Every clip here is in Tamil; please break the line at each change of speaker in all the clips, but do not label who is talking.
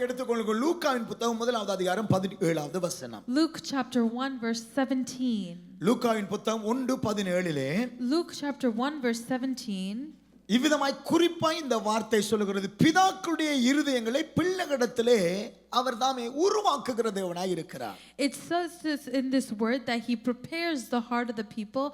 எடுத்துக்கொள்ளுங்கள். லூக்காவின் புத்தகம் 1வது அதிகாரம் 17வது வசனம்.
Luke chapter 1 verse 17.
லூக்காவின் புத்தகம் 1:17.
Luke chapter 1 verse 17.
இவ்விதமாய் குறிப்பாய் இந்த வார்த்தை சொல்லுகிறது, பிதாக்களுடைய இருதயங்களை பிள்ளைகளிடத்திலே அவர் தாமே உருவாக்குகிற தேவனாய் இருக்கிறார்.
It says this in this word that he prepares the heart of the people,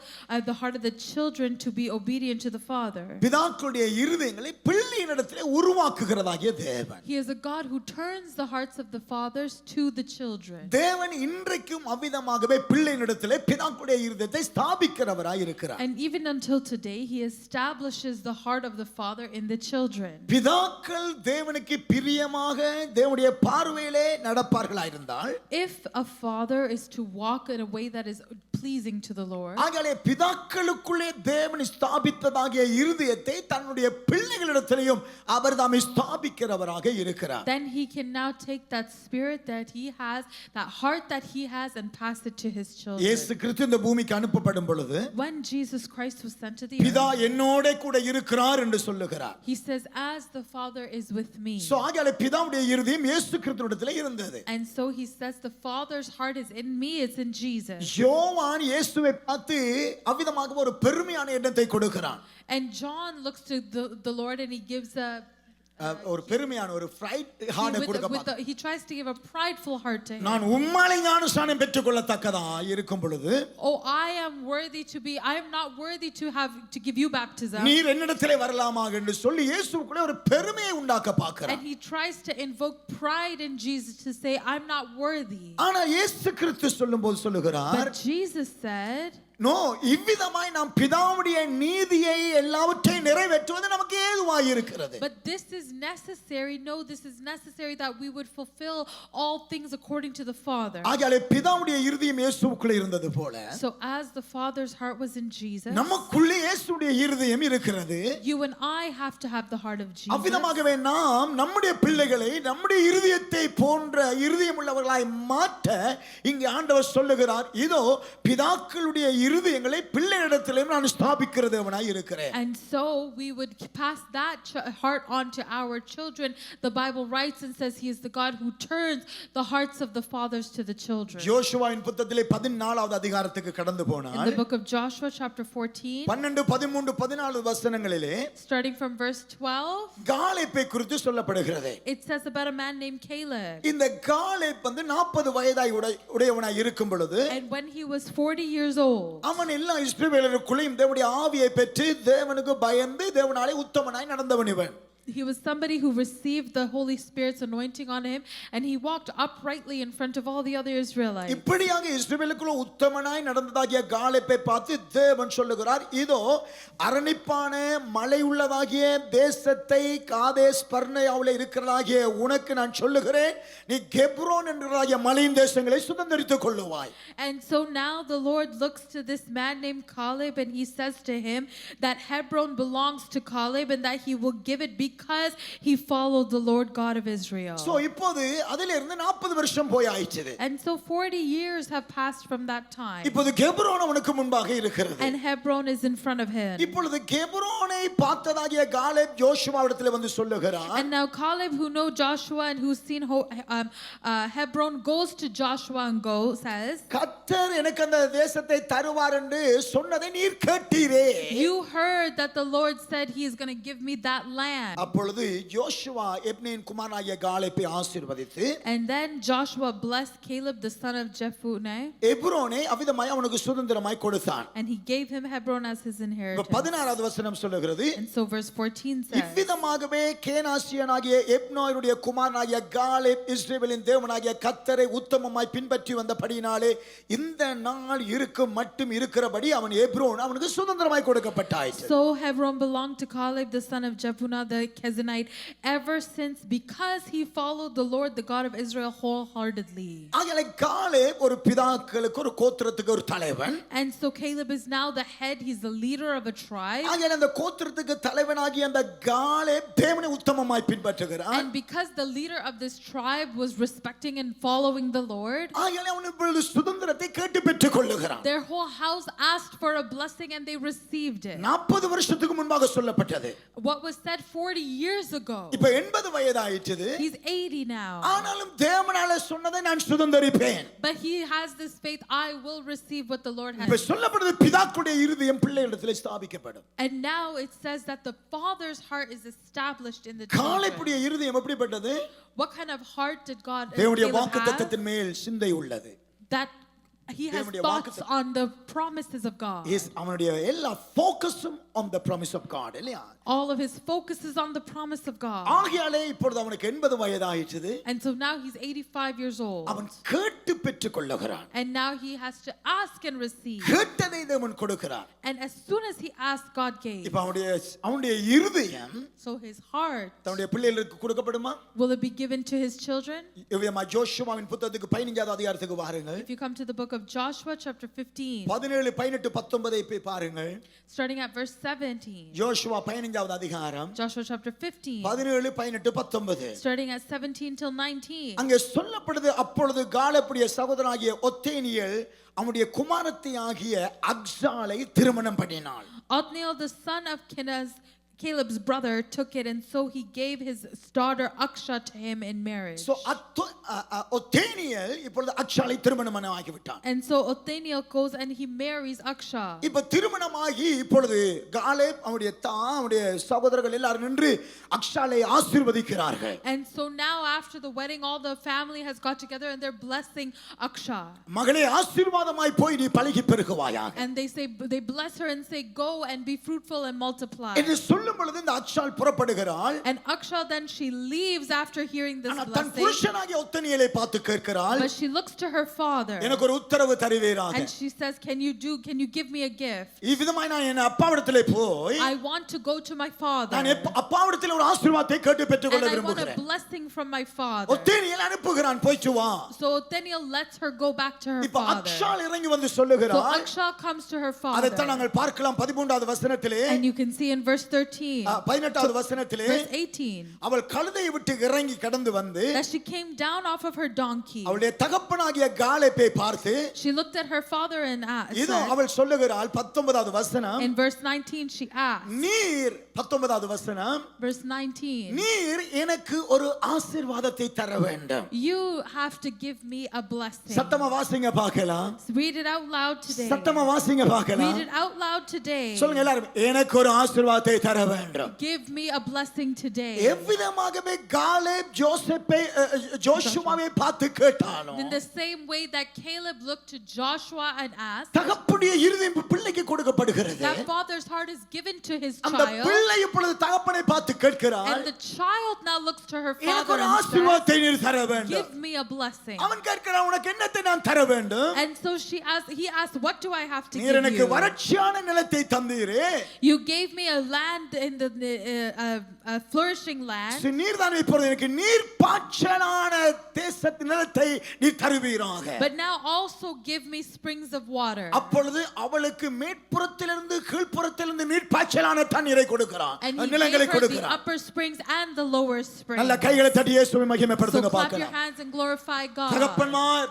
the heart of the children to be obedient to the Father.
பிதாக்களுடைய இருதயங்களை பிள்ளைகளிடத்திலே உருவாக்குகிறதாகிய தேவன்.
He is a God who turns the hearts of the fathers to the children.
தேவன் இன்றைக்கும் அவ்விதமாகவே பிள்ளைகளிடத்திலே பிதாக்களுடைய இருதயத்தை ஸ்தாபிக்கிறவராய் இருக்கிறார்.
And even until today he establishes the heart of the Father in the children.
பிதாக்கள் தேவனுக்கு பிரியமாக தேவனுடைய பார்வையிலே நடப்பார்களாயிருந்தால்,
if a father is to walk in a way that is pleasing to the Lord,
ஆகவே பிதாக்களுக்குள்ளே தேவன் ஸ்தாபித்ததாகிய இருதயத்தை தன்னுடைய பிள்ளைகளிடத்திலேயும் அவர் தாமே ஸ்தாபிக்கிறவராக இருக்கிறார்.
then he can now take that spirit that he has, that heart that he has, and pass it to his children.
இயேசு கிறிஸ்து இந்த பூமிக்கு அனுப்பப்படும் பொழுது,
when Jesus Christ was sent to the
பிதா
earth,
என்னோட கூட இருக்கிறார் என்று சொல்லுகிறார்.
he says, as the Father is with me.
So ஆகவே பிதாவுடைய இருதயம் இயேசு கிறிஸ்துவிடத்திலே இருந்தது.
and so he says the Father's heart is in me, it's in Jesus.
யோவான் இயேசுவை பார்த்து அவ்விதமாக ஒரு பெருமையான எண்ணத்தை கொடுக்கிறான்.
and John looks to the Lord and he gives a
ஒரு பெருமையான ஒரு ஃப்ரைட் ஹார்ட் கொடுக்க
he tries to give a prideful heart to him.
நான் உம்மாலே ஞானஸ்நானம் பெற்றுக்கொள்ளத்தக்கதா இருக்கும் பொழுது,
oh I am not worthy to give you baptism.
நீர் என்னிடத்திலே வரலாமா என்று சொல்லி இயேசுவுக்குள்ளே ஒரு பெருமையை உண்டாக்க பார்க்கிறார்.
and he tries to invoke pride in Jesus to say I'm not worthy.
ஆனா இயேசு கிறிஸ்து சொல்லும்போது சொல்லுகிறார்,
but Jesus said,
நோ, இவ்விதமாய் நாம் பிதாவுடைய நீதியை எல்லாவற்றையும் நிறைவேற்றுவது நமக்கு ஏதுவாய் இருக்கிறது.
but this is necessary. No, this is necessary that we would fulfill all things according to the Father.
ஆகையாலே பிதாவுடைய இருதயம் இயேசுவுக்குள்ளே இருந்தது போல,
so as the Father's heart was in Jesus,
நமக்குள்ளே இயேசுவுடைய இருதயம் இருக்கிறது.
you and I have to have the heart of Jesus.
அவ்விதமாகவே நாம் நம்முடைய பிள்ளைகளை நம்முடைய இருதயத்தை போன்ற இருதயம் உள்ளவர்களாய் மாற்ற இங்கே ஆண்டவர் சொல்லுகிறார், இதோ பிதாக்களுடைய இருதயங்களை பிள்ளைகளிடத்திலே நான் ஸ்தாபிக்கிற தேவனாய் இருக்கிறேன்.
and so we would pass that heart on to our children. The Bible writes and says he is the God who turns the hearts of the fathers to the children.
யோசுவாவின் புத்தகத்திலே 14வது அதிகாரத்துக்கு கடந்து போனால்,
in the book of Joshua chapter 14,
12, 13, 14 வசனங்களிலே
starting from verse 12,
காலேப்பை குறித்து சொல்லப்படுகிறது.
it says about a man named Caleb.
இந்த காலேப் 40 வயதாய் உடையவனாய் இருக்கும் பொழுது,
and when he was 40 years old,
அவன் எல்லா இஸ்ரவேலருக்குள்ளேயும் தேவனுடைய ஆவியை பெற்று தேவனுக்கு பயந்து தேவனாலே உத்தமனாய் நடந்தவன் இவன்.
he was somebody who received the Holy Spirit's anointing on him, and he walked uprightly in front of all the other Israelites.
இப்படியாக இஸ்ரவேலுக்குள்ள உத்தமனாய் நடந்ததாகிய காலேப்பை பார்த்து தேவன் சொல்லுகிறார், இதோ அரணிப்பான மலை உள்ளதாகிய தேசத்தை காதேஸ் பர்னேயாவிலே இருக்கிறதாகிய உனக்கு நான் சொல்லுகிறேன், நீ கெப்ரோன் என்கிறதாகிய மலையின் தேசங்களை சுதந்தரித்துக் கொள்ளுவாய்.
and so now the Lord looks to this man named Caleb and he says to him that Hebron belongs to Caleb and that he will give it because he followed the Lord God of Israel.
So இப்போது அதிலிருந்து 40 வருஷம் போய் ஆயிடுச்சு.
and so 40 years have passed from that time.
இப்போது கெப்ரோன் அவனுக்கு முன்பாக இருக்கிறது.
and Hebron is in front of him.
இப்பொழுது கெப்ரோனை பார்த்ததாகிய காலேப் யோசுவாவிடத்திலே வந்து சொல்லுகிறார்.
and now Caleb, who know Joshua and who's seen Hebron, goes to Joshua and says,
கர்த்தர் எனக்கு அந்த தேசத்தை தருவார் என்று சொன்னதை நீர் கேட்டீரே.
you heard that the Lord said he is going to give me that land.
அப்பொழுது யோசுவா எப்னேயின் குமாரனாகிய காலேப்பை ஆசீர்வதித்து,
and then Joshua blessed Caleb the son of Jephunneh,
எப்ரோனை அவிதமாய் அவனுக்கு சுதந்திரமாய் கொடுத்தான்.
and he gave him Hebron as his inheritance.
16வது வசனம் சொல்லுகிறது,
and so verse 14 says,
இவ்விதமாகவே கேனாசியனாகிய எப்னோயினுடைய குமாரனாகிய காலேப் இஸ்ரவேலின் தேவனாகிய கர்த்தரை உத்தமமாய் பின்பற்றி வந்தபடியினாலே இந்த நாள் இருக்கும் மட்டும் இருக்கிறபடி அவன் எப்ரோன் அவனுக்கு சுதந்திரமாய் கொடுக்கப்பட்டாயிற்று.
so Hebron belonged to Caleb the son of Jephunneh the Kenizzite ever since, because he followed the Lord the God of Israel wholeheartedly.
ஆகவே காலேப் ஒரு பிதாக்களுக்கு ஒரு கோத்திரத்துக்கு ஒரு தலைவன்.
and so Caleb is now the head, he's the leader of a tribe.
ஆகவே அந்த கோத்திரத்துக்கு தலைவனாகிய அந்த காலேப் தேவனை உத்தமமாய் பின்பற்றுகிறான்.
and because the leader of this tribe was respecting and following the Lord,
ஆகவே அவன் இப்பொழுது சுதந்திரத்தை கேட்டு பெற்றுக் கொள்ளுகிறான்.
their whole house asked for a blessing and they received it.
40 வருஷத்துக்கு முன்பாக சொல்லப்பட்டது.
what was said 40 years ago.
இப்ப 80 வயதாயிற்று.
He's 80 now.
ஆனாலும் தேவனால சொன்னதை நான் சுதந்தரிப்பேன்.
But he has this faith, I will receive what the Lord
இப்ப
has.
சொல்லப்படுது பிதாக்களுடைய இருதயம் பிள்ளைகளிடத்தில் ஸ்தாபிக்கப்படும்.
And now it says that the father's heart is established in the
காலேப்புடைய
children.
இருதயம் எப்படிப்பட்டது?
What kind of heart did God
தேவனுடைய
Caleb have?
வாக்குத்தத்தத்தின் மேல் சிந்தை உள்ளது.
That he has
தேவனுடைய
thoughts on the promises of God.
அவனுடைய எல்லா ஃபோக்கஸும் on the promise of God இல்லையா?
All of his focus is on the promise of God.
ஆகையாலே இப்பொழுது அவனுக்கு 80 வயதாயிற்று.
And so now he's 85 years old.
அவன் கேட்டு பெற்றுக்கொள்ளுகிறான்.
And now he has to ask and receive.
கேட்டதை தேவன் கொடுக்கிறார்.
And as soon as he asked, God gave.
இப்ப அவனுடைய இருதயம்
So his heart,
தன்னுடைய பிள்ளைகளுக்கு கொடுக்கப்படுமா?
will it be given to his children?
இவ்விதமா யோசுவாவின் புத்தகத்துக்கு 15வது அதிகாரத்துக்கு வாருங்கள்.
If you come to the book of Joshua chapter 15,
17 18 19 போய் பாருங்கள்.
starting at verse 17.
யோசுவா 15வது அதிகாரம்
Joshua chapter 15,
17 18 19.
starting at 17 till 19.
அங்கே சொல்லப்படுது அப்பொழுது காலேப்புடைய சகோதரனாகிய ஒத்தேனியேல் அவனுடைய குமாரத்தி ஆகிய அக்சாலை திருமணம் பண்ணினாள்.
Othniel, the son of Kenaz, Caleb's brother, took it, and so he gave his daughter Aksha to him in marriage.
So ஒத்தேனியேல் இப்பொழுது அக்சாலை திருமணம் ஆகிவிட்டான்.
And so Othniel goes and he marries Aksha.
இப்ப திருமணமாகி இப்பொழுது காலேப் அவனுடைய சகோதரர்கள் எல்லாரும் நின்று அக்சாலை ஆசீர்வதிக்கிறார்கள்.
And so now after the wedding, all the family has got together and they're blessing Aksha.
மகளே ஆசீர்வாதமாய் போய் நீ பலுகி பெருகுவாயாக.
And they bless her and say, go and be fruitful and multiply.
என்று சொல்லும் பொழுது இந்த அக்சால் புறப்படுகிறாள்.
And Aksha then she leaves after hearing this
than
blessing.
புருஷனாகிய ஒத்தனியேலை பார்த்து கேட்கிறாள்.
But she looks to her father.
எனக்கு ஒரு உத்தரவு தருவீராக.
And she says, can you give me a gift?
இவ்விதமாய் நான் என் அப்பாவிடத்திலே போய்
I want to go to my father.
நான் அப்பாவிடத்திலே ஒரு ஆசீர்வாதத்தை கேட்டு பெற்றுக்கொள்ள
And I want a
விரும்புகிறேன்.
blessing from my father.
ஒத்தனியேல் அனுப்புகிறான் போய்ட்டு வா.
So Othniel lets her go back to her
இப்ப
father.
அக்சால் இறங்கி வந்து
So
சொல்லுகிறாள்.
Aksha comes to her
அதை தான்
father.
நாங்கள் பார்க்கலாம் 13வது வசனத்திலே.
And you can see in verse 13,
18வது வசனத்திலே
verse 18,
அவள் கழுதையை விட்டு இறங்கி கடந்து வந்து
that she came down off of her donkey.
அவளுடைய தகப்பனாகிய காலேப்பை பார்த்து
She looked at her father and
இதோ
said,
அவள் சொல்லுகிறாள் 19வது வசனம்.
in verse 19 she asked,
நீர் 19வது வசனம்.
verse 19,
நீர் எனக்கு ஒரு ஆசீர்வாதத்தை தர வேண்டும்.
you have to give me a blessing.
சத்தமா வாசிங்க பார்க்கலாம்.
Read it out loud today.
சத்தமா வாசிங்க பார்க்கலாம்.
Read it out loud today.
சொல்லுங்க எல்லாரும் எனக்கு ஒரு ஆசீர்வாதத்தை தர வேண்டும்.
Give me a blessing today.
எவ்விதமாகவே காலேப் ஜோஷுவாவை பார்த்து கேட்டாலும்
In the same way that Caleb looked to Joshua and asked,
தகப்பனுடைய இருதயம் பிள்ளைக்கு கொடுக்கப்படுகிறது.
that father's heart is given to his
அந்த
child.
பிள்ளை இப்பொழுது தகப்பனை பார்த்து கேட்கிறாள்.
And the child now looks to her
எனக்கு
father
ஒரு
and says,
ஆசீர்வாதத்தை நீர் தர வேண்டும்.
give me a blessing.
அவன் கேட்கிறான் உனக்கு என்னத்தை நான் தர வேண்டும்?
And so he asked, what do I have to
நீர்
give
எனக்கு
you?
வறட்சியான நிலத்தை தந்தீரே.
You gave me a land in a flourishing land.
நீர் தான் இப்பொழுது எனக்கு நீர் பாய்ச்சலான தேசத்தின் நிலத்தை நீர் தருவீராக.
But now also give me springs of water.
அப்பொழுது அவளுக்கு மேற்புறத்திலிருந்து கீழ்ப்புறத்திலிருந்து நீர் பாய்ச்சலான தண்ணீரை கொடுக்கிறான்.
And he
நிலங்களை
gave her the
கொடுக்கிறான்.
upper springs and the lower springs.
நல்ல கைகளை தட்டி இயேசுவை
So
மகிமைப்படுத்துங்க
clap your
பார்க்கலாம்.
hands and glorify God.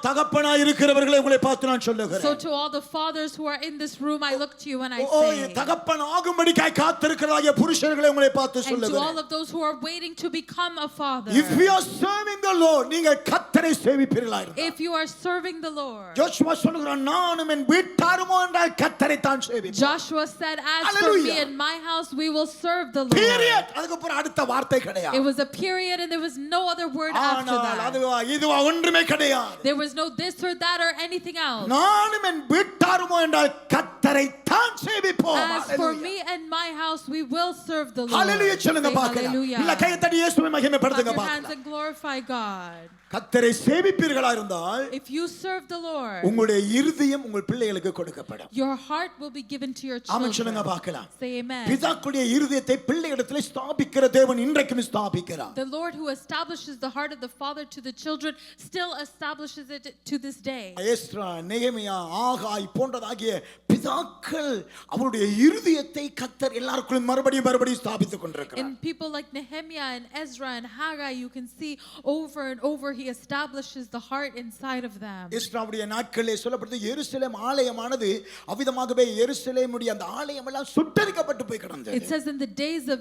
தகப்பனா இருக்கிறவர்களை உங்களை பார்த்து நான்
So
சொல்லுகிறேன்.
to all the fathers who are in this room, I look to you and I
O
say,
தகப்பன் ஆகும்படிக்காய் காத்திருக்கிறதாகிய புருஷர்களை உங்களை பார்த்து
and to all
சொல்லுகிறேன்.
of those who are waiting to become a father,
If you are serving the Lord நீங்கள் கர்த்தரை சேவிப்பீர்களாய் இருந்தால்.
if you are serving the Lord,
யோசுவா சொல்லுகிறான் நானும் என் வீட்டாருமோ என்றால் கர்த்தரை தான் சேவிப்பேன்.
Joshua said, as for
Hallelujah.
me and my house, we will serve the Lord.
Period. அதுக்கு அப்புறம் அடுத்த வார்த்தை
It
கிடையாது.
was a period and there was no other word after
ஆனால்
that.
அதுவா இதுவா ஒன்றுமே கிடையாது.
There was no this or that or anything else.
நானும் என் வீட்டாருமோ என்றால் கர்த்தரை தான் சேவிப்போம்.
As for me and my house, we will serve the Lord.
ஹalleluya சொல்லுங்க
Say
பார்க்கலாம்.
hallelujah.
இல்ல கையை தட்டி இயேசுவை
Clap
மகிமைப்படுத்துங்க
your hands
பார்க்கலாம்.
and glorify God.
கர்த்தரை சேவிப்பீர்களா இருந்தால்
If you serve the Lord,
உங்களுடைய இருதயம் உங்கள் பிள்ளைகளுக்கு கொடுக்கப்படும்.
your heart will be given to your
ஆமென் சொல்லுங்க
children.
பார்க்கலாம்.
Say amen.
பிதாக்களுடைய இருதயத்தை பிள்ளைகளிடத்தில் ஸ்தாபிக்கிற தேவன் இன்றைக்கும் ஸ்தாபிக்கிறார்.
The Lord Lord who establishes the heart of the father to the children still establishes it to this day.
Ezra, நெகேமியா, ஆகாய் போன்றதாகிய பிதாக்கள் அவருடைய இருதயத்தை கர்த்தர் எல்லாருக்குள்ளும் மறுபடியும் ஸ்தாபித்துக் கொண்டிருக்கிறார்.
In people like Nehemiah and Ezra and Haggai, you can see over and over he establishes the heart inside of them.
எஸ்ராவுடைய நாட்களிலே சொல்லப்படுது, எருசலேம் ஆலயமானது அவிதமாகவே எருசலேமுடைய அந்த ஆலயம் எல்லாம் சுட்டெரிக்கப்பட்டு போய் கிடந்தது.
It says in the days of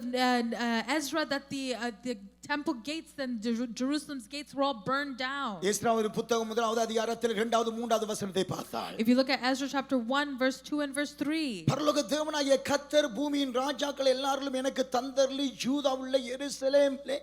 Ezra that the temple gates and Jerusalem's gates were all burned down.
எஸ்ராவின் புத்தகம் முதலாவது அதிகாரத்தில் 2வது 3வது வசனத்தை பார்த்தால்,
If you look at Ezra chapter 1 verse 2 and verse 3,
பரலோக தேவனாகிய கர்த்தர் பூமியின் ராஜாக்கள் எல்லாரிலும் எனக்கு தந்தருளி யூதாவுள்ள எருசலேமிலே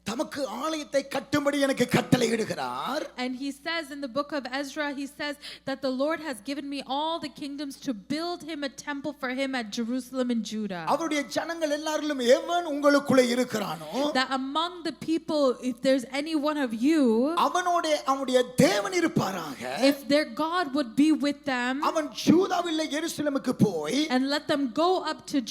தமக்கு ஆலயத்தை கட்டும்படி எனக்கு கட்டளையிடுகிறார்.
And he says in the book of Ezra, he says that the Lord has given me all the kingdoms to build him a temple for him at Jerusalem and Judah.
அவருடைய ஜனங்கள் எல்லாரிலும் எவன் உங்களுக்குள்ளே இருக்கிறானோ,
That among the people, if there's any one of you,
அவனோட அவனுடைய தேவன் இருப்பாராக.
if their God would be with them,
அவன் யூதாவுள்ள எருசலேமுக்கு போய்
and let them go up to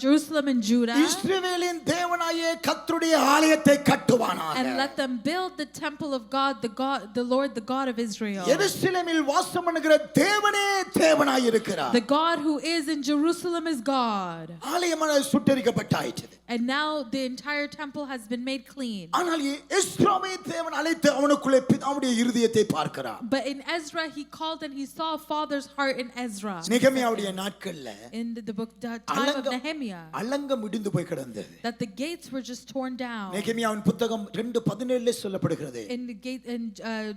Jerusalem and Judah,
இஸ்ரவேலின் தேவனாகிய கர்த்தருடைய ஆலயத்தை கட்டுவானாக.
and let them build the temple of God, the Lord, the God of Israel.
எருசலேமில் வாசம் பண்ணுகிற தேவனே தேவனாய் இருக்கிறார்.
The God who is in Jerusalem is God.
ஆலயமானது சுட்டெரிக்கப்பட்டாயிற்று.
And now the entire temple has been made clean.
ஆனால் எஸ்ராவை தேவன் அழைத்து அவனுக்குள்ளே பிதாவுடைய இருதயத்தை பார்க்கிறார்.
But in Ezra he called and he saw a father's heart in Ezra.
நெகேமியாவுடைய நாட்கள்ல
In the book time of Nehemiah,
அலங்கம் இடிந்து போய் கிடந்தது.
that the gates were just torn down.
நெகேமியாவின் புத்தகம் 2:17 சொல்லப்படுகிறது.
In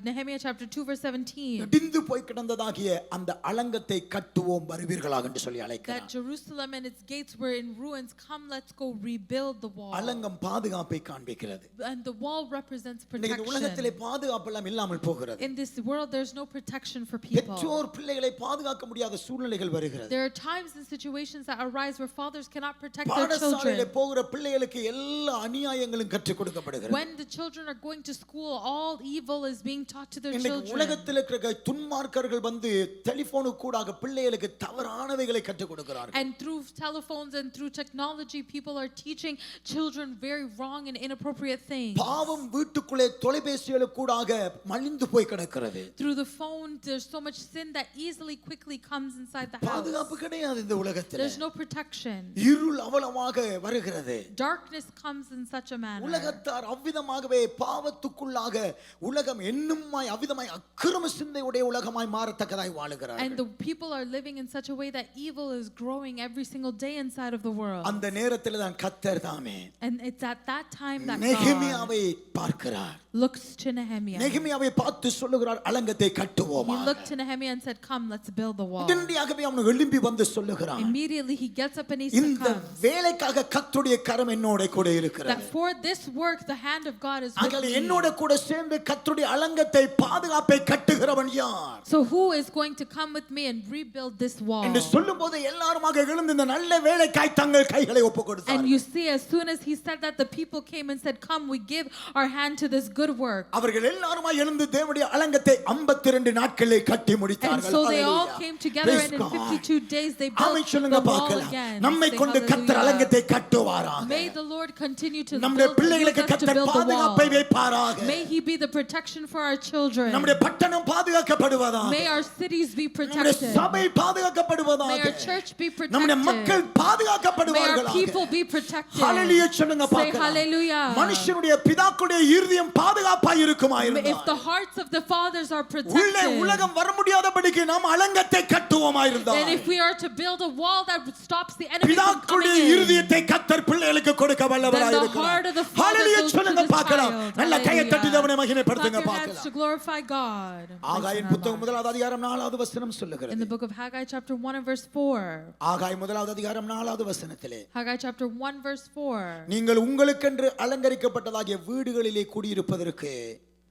Nehemiah chapter 2 verse 17,
இடிந்து போய் கிடந்ததாகிய அந்த அலங்கத்தை கட்டுவோம் வருவீர்களாக என்று சொல்லி அழைக்கிறார்.
that Jerusalem and its gates were in ruins. Come, let's go rebuild the wall.
அலங்கம் பாதுகாப்பை காண்பிக்கிறது.
And the wall represents
இந்த உலகத்திலே
protection.
பாதுகாப்பு எல்லாம் இல்லாமல் போகிறது.
In this world there's no protection for people.
பெற்றோர் பிள்ளைகளை பாதுகாக்க முடியாத சூழ்நிலைகள் வருகிறது.
There are times and situations that arise where fathers cannot protect their
பாடசாலையிலே
children.
போகிற பிள்ளைகளுக்கு எல்லா அநியாயங்களும் கற்றுக் கொடுக்கப்படுகிறது.
When the children are going to school, all evil is being taught to their
இன்னைக்கு
children.
உலகத்தில் இருக்கிற துன்மார்க்கர்கள் வந்து டெலிபோனுக்கு கூடாக பிள்ளைகளுக்கு தவறானவைகளை கற்றுக் கொடுக்கிறார்கள்.
And through telephones and through technology, people are teaching children very wrong and inappropriate things.
பாவம் வீட்டுக்குள்ளே தொலைபேசிகளுக்கு கூடாக மலிந்து போய் கிடக்கிறது.
Through the phone, there's so much sin that easily, quickly comes inside the house.
பாதுகாப்பு கிடையாது இந்த உலகத்தில்.
There's no protection.
இருள் அவலமாக வருகிறது.
Darkness comes in such a manner.
உலகத்தார் அவ்விதமாகவே பாவத்துக்குள்ளாக உலகம் என்னுமாய் அவ்விதமாய் அக்கிரம சிந்தையுடைய உலகமாய் மாறத்தக்கதாய் வாழுகிறார்கள்.
And the people are living in such a way that evil is growing every single day inside of the world.
அந்த நேரத்தில் தான் கர்த்தர் தாமே
And it's at that time that God
நெகேமியாவை பார்க்கிறார்.
looks to Nehemiah.
நெகேமியாவை பார்த்து சொல்லுகிறார், அலங்கத்தை கட்டுவோமா.
He looked to Nehemiah and said, "Come, let's build the wall."
உடனடியாகவே அவன் எழும்பி வந்து சொல்லுகிறான்,
Immediately he gets up and he says,
இந்த
"Come."
வேலைக்காக கர்த்தருடைய கரம் என்னோட கூட
That
இருக்கிறது.
for this work the hand of God is with
ஆகவே
me.
என்னோட கூட சேர்ந்து கர்த்தருடைய அலங்கத்தை பாதுகாப்பை கட்டுகிறவன் யார்
So who is going to come with me and rebuild this wall?
என்று சொல்லும்போது எல்லாருமாக எழுந்து இந்த நல்ல வேலைக்காய் தங்கள் கைகளை ஒப்புக்
And
கொடுத்தார்கள்.
you see, as soon as he said that, the people came and said, "Come, we give our hand to this good work."
அவர்கள் எல்லாருமாய் எழுந்து தேவனுடைய அலங்கத்தை 52 நாட்களிலே கட்டி
And
முடித்தார்கள்.
so they all
Hallelujah.
came together,
Praise
and in
God.
52 days they
amen
built
சொல்லுங்க
the wall
பார்க்கலாம்.
again.
நம்மை
Say
கொண்டு கர்த்தர்
hallelujah.
அலங்கத்தை கட்டுவாராக.
May the Lord continue to
நம்முடைய
build
பிள்ளைகளுக்கு
us to
கர்த்தர்
build the
பாதுகாப்பை
wall.
வைப்பாராக.
May he be the protection for our children.
நம்முடைய பட்டணம் பாதுகாக்கப்படுவதாக.
May our cities be
நம்முடைய
protected.
சபை பாதுகாக்கப்படுவதாக.
May our church be
நம்முடைய
protected.
மக்கள்
May our
பாதுகாக்கப்படுவார்களாக.
people be protected.
ஹalleluya சொல்லுங்க
Say
பார்க்கலாம்.
hallelujah.
மனுஷனுடைய பிதாக்களுடைய இருதயம் பாதுகாப்பாய் இருக்குமா
If
இருந்தால்,
the hearts of the fathers are
உள்ளே
protected,
உலகம் வர முடியாதபடிக்கு நாம் அலங்கத்தை கட்டுவோமா இருந்தால்,
then if we are to build a wall that stops the enemy from
பிதாக்களுடைய
coming in,
இருதயத்தை கர்த்தர் பிள்ளைகளுக்கு கொடுக்க வல்லவராய்
then the
இருக்கிறார்.
heart of the father
hallelujah
goes to
சொல்லுங்க
the
பார்க்கலாம்.
child.
நல்ல கையை தட்டி தேவனை
Hallelujah.
மகிமைப்படுத்துங்க
Clap your hands to
பார்க்கலாம்.
glorify God.
ஆகாயின் புத்தகம் முதலாவது அதிகாரம் 4வது வசனம்
In
சொல்லுகிறது.
the book of Haggai chapter 1 and verse 4.
ஆகாய் முதலாவது அதிகாரம் 4வது வசனத்திலே,
Haggai chapter 1 verse 4.
நீங்கள் உங்களுக்கென்று அலங்கரிக்கப்பட்டதாகிய வீடுகளிலே குடியிருப்பதற்கு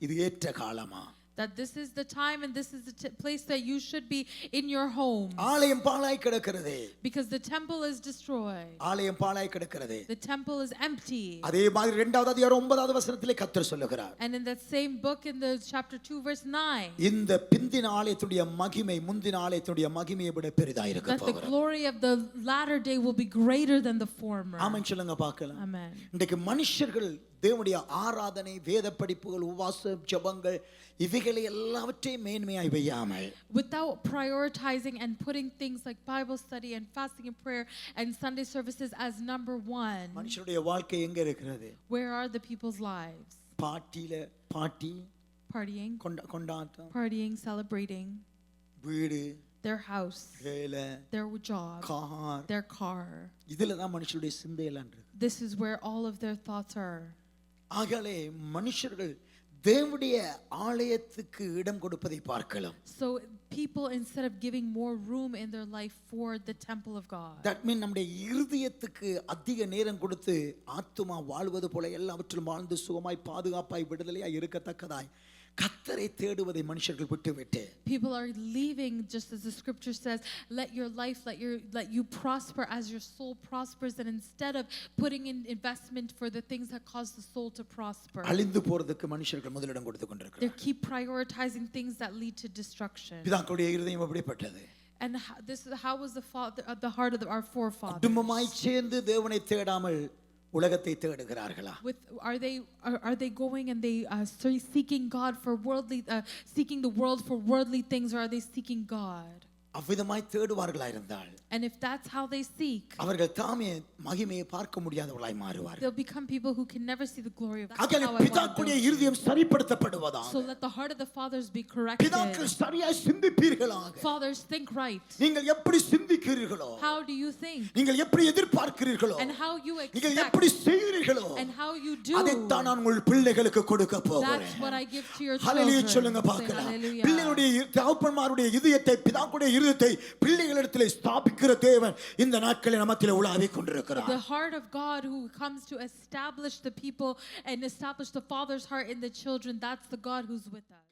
இது ஏற்ற காலமா?
That this is the time and this is the place that you should be in your home.
ஆலயம் பாழாய் கிடக்கிறது.
Because the temple is destroyed.
ஆலயம் பாழாய் கிடக்கிறது.
The temple is empty.
அதே மாதிரி 2வது அதிகாரம் 9வது வசனத்திலே கர்த்தர் சொல்லுகிறார்,
And in that same book in the chapter 2 verse 9.
இந்த பிந்தின ஆலயத்துடைய மகிமை முந்தின ஆலயத்துடைய மகிமையை விட பெரிதாக இருக்க
That the
போகிறது.
glory of the latter day will be greater than the former.
ஆமென் சொல்லுங்க பார்க்கலாம்.
Amen.
இன்றைக்கு மனுஷர்கள் தேவனுடைய ஆராதனை, வேத படிப்புகள், உபவாசம், ஜெபங்கள் இவைகளை எல்லாவற்றையும் மேன்மையாய் வையாமல்,
without prioritizing and putting things like Bible study and fasting and prayer and Sunday services as number one.
மனுஷனுடைய வாழ்க்கை எங்க இருக்கிறது?
Where are the people's lives?
பாட்டி
Partying,
கொண்டாட்டம்,
partying, celebrating,
வீடு,
their house,
வேலை,
their job,
car,
their car.
இதுல தான் மனுஷனுடைய சிந்தையெல்லாம் இருக்கு.
This is where all of their thoughts are.
ஆகவே மனுஷர்கள் தேவனுடைய ஆலயத்துக்கு இடம் கொடுப்பதை பார்க்கலாம்.
So people, instead of giving more room in their life for the temple of God,
that means நம்முடைய இருதயத்துக்கு அதிக நேரம் கொடுத்து ஆத்துமா வாழ்வது போல எல்லாவற்றிலும் வாழ்ந்து சுகமாய் பாதுகாப்பாய் விடுதலையாய் இருக்கத்தக்கதாய் கர்த்தரை தேடுவதை மனுஷர்கள் விட்டுவிட்டு,
people are leaving, just as the scripture says, let your life, let you prosper as your soul prospers, and instead of putting in investment for the things that cause the soul to prosper,
அழிந்து போறதுக்கு மனுஷர்கள் முதலிடம் கொடுத்து
they
கொண்டிருக்கிறார்கள்.
keep prioritizing things that lead to destruction.
பிதாக்களுடைய இருதயம் எப்படிப்பட்டது?
And this is how was the heart of our forefathers.
குடும்பமாய் சேர்ந்து தேவனை தேடாமல் உலகத்தை தேடுகிறார்களா?
Are they going and they seeking God for worldly seeking the world for worldly things, or are they seeking God?
அவ்விதமாய் தேடுவார்களா இருந்தால்,
And if that's how they seek,
அவர்கள் தாமே மகிமையை பார்க்க முடியாதவர்களாய் மாறுவார்கள்.
they'll become people who can never see the glory of God.
ஆகவே பிதாக்களுடைய இருதயம் சரிப்படுத்தப்படுவதாக,
So let the heart of the fathers be corrected.
பிதாக்கள் சரியாய் சிந்திப்பீர்களாக.
Fathers, think right.
நீங்கள் எப்படி சிந்திக்கிறீர்களோ,
How do you think?
நீங்கள் எப்படி எதிர்பார்க்கிறீர்களோ,
And how you
நீங்கள்
expect?
எப்படி செய்கிறீர்களோ,
And how you do?
அதைத்தான் நான் உங்கள் பிள்ளைகளுக்கு கொடுக்க போகிறேன்.
That's what I give to your
hallelujah
children.
சொல்லுங்க
Say
பார்க்கலாம்.
hallelujah.
பிள்ளைகளுடைய தகப்பன்மாருடைய இதயத்தை, பிதாக்களுடைய இதயத்தை பிள்ளைகளிடத்தில் ஸ்தாபிக்கிற தேவன் இந்த நாட்களில் நமத்திலே உலாவிக் கொண்டிருக்கிறார்.
The heart of God who comes to establish the people and establish the father's heart in the children, that's the God who's with us.